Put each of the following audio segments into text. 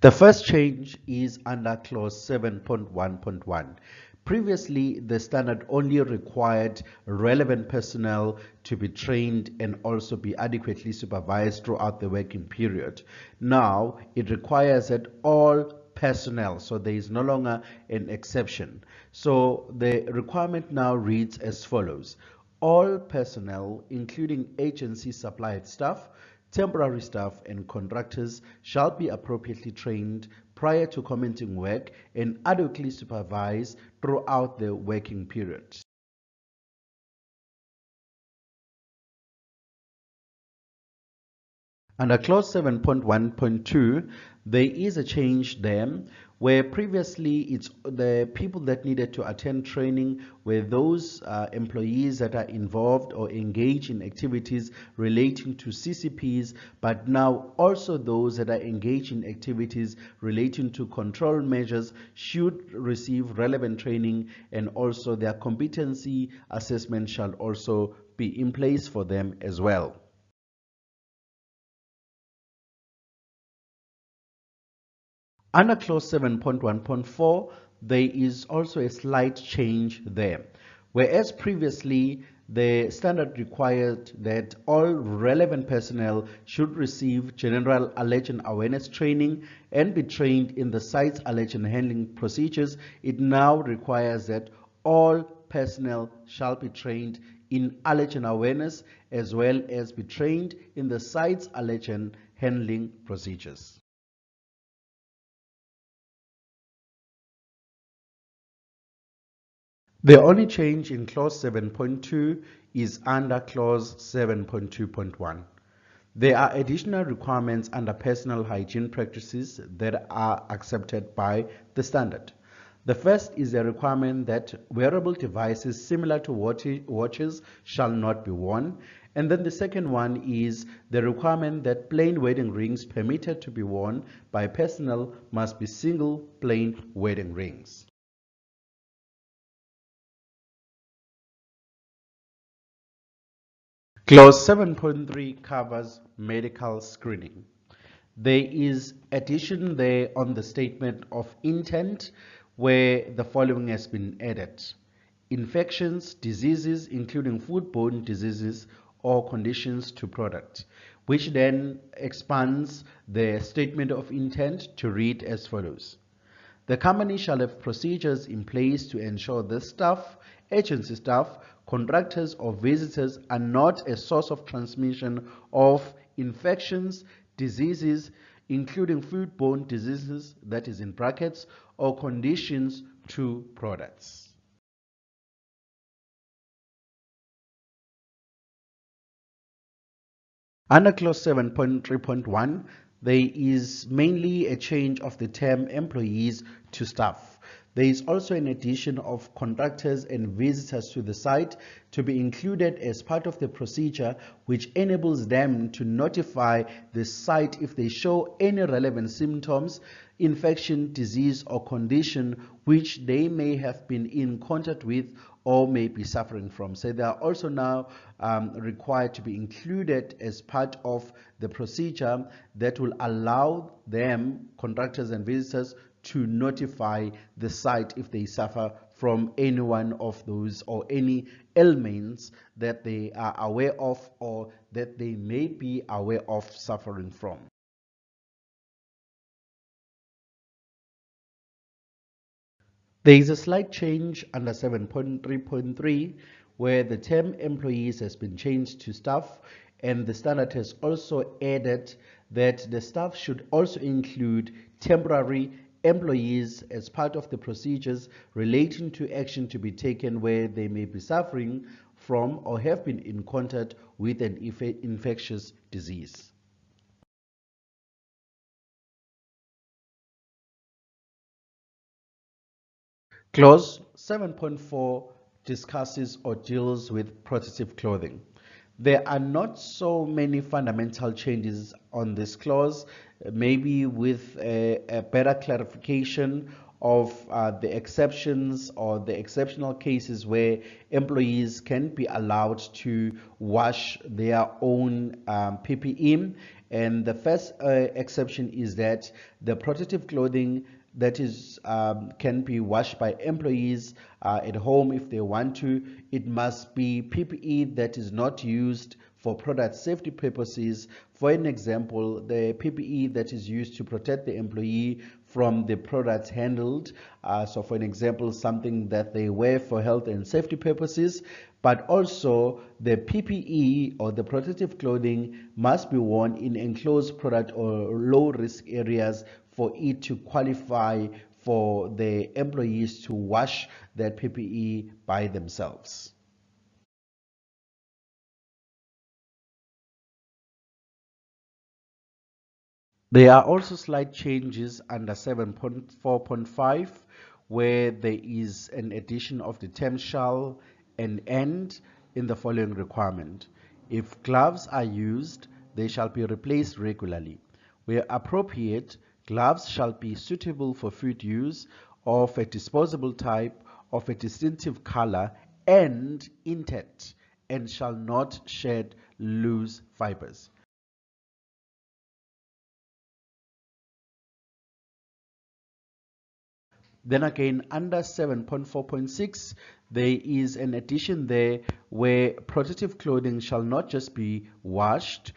The first change is under clause 7.1.1. Previously, the standard only required relevant personnel to be trained and also be adequately supervised throughout the working period. Now, it requires that all personnel, so there is no longer an exception. So the requirement now reads as follows: all personnel, including agency supplied staff, temporary staff and contractors, shall be appropriately trained prior to commencing work and adequately supervised throughout the working period. Under clause 7.1.2, there is a change there where previously it's the people that needed to attend training were those employees that are involved or engaged in activities relating to CCPs, but now also those that are engaged in activities relating to control measures should receive relevant training, and also their competency assessment shall also be in place for them as well. Under clause 7.1.4, there is also a slight change there. Whereas previously the standard required that all relevant personnel should receive general allergen awareness training and be trained in the site's allergen handling procedures, it now requires that all personnel shall be trained in allergen awareness as well as be trained in the site's allergen handling procedures. The only change in clause 7.2 is under clause 7.2.1. There are additional requirements under personal hygiene practices that are accepted by the standard. The first is a requirement that wearable devices similar to watches shall not be worn. And then the second one is the requirement that plain wedding rings permitted to be worn by personnel must be single plain wedding rings. Clause 7.3 covers medical screening. There is addition there on the statement of intent where the following has been added: infections, diseases, including foodborne diseases or conditions to product, which then expands the statement of intent to read as follows: the company shall have procedures in place to ensure the staff, agency staff, contractors or visitors are not a source of transmission of infections, diseases, including foodborne diseases, that is in brackets, or conditions to products. Under clause 7.3.1, there is mainly a change of the term employees to staff. There is also an addition of contractors and visitors to the site to be included as part of the procedure, which enables them to notify the site if they show any relevant symptoms, infection, disease, or condition which they may have been in contact with or may be suffering from. So they are also now required to be included as part of the procedure that will allow them, contractors and visitors, to notify the site if they suffer from any one of those or any ailments that they are aware of or that they may be aware of suffering from. There is a slight change under 7.3.3 where the term employees has been changed to staff, and the standard has also added that the staff should also include temporary employees as part of the procedures relating to action to be taken where they may be suffering from or have been in contact with an infectious disease. Clause 7.4 discusses or deals with protective clothing. There are not so many fundamental changes on this clause, maybe with a better clarification of the exceptions or the exceptional cases where employees can be allowed to wash their own PPE. And the first exception is that the protective clothing that is can be washed by employees at home if they want to. It must be PPE that is not used for product safety purposes. For an example, the PPE that is used to protect the employee from the products handled. So for an example, something that they wear for health and safety purposes, but also the PPE or the protective clothing must be worn in enclosed product or low risk areas for it to qualify for the employees to wash that PPE by themselves. There are also slight changes under 7.4.5 where there is an addition of the term shall and end in the following requirement. If gloves are used, they shall be replaced regularly. Where appropriate, gloves shall be suitable for food use, of a disposable type, of a distinctive color, and intact, and shall not shed loose fibers. Then again, under 7.4.6, there is an addition there where protective clothing shall not just be washed.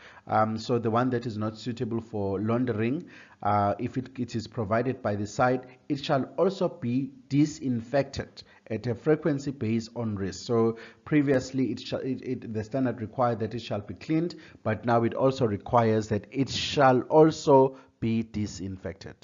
So the one that is not suitable for laundering, if it is provided by the site, it shall also be disinfected at a frequency based on risk. So previously, the standard required that it shall be cleaned, but now it also requires that it shall also be disinfected.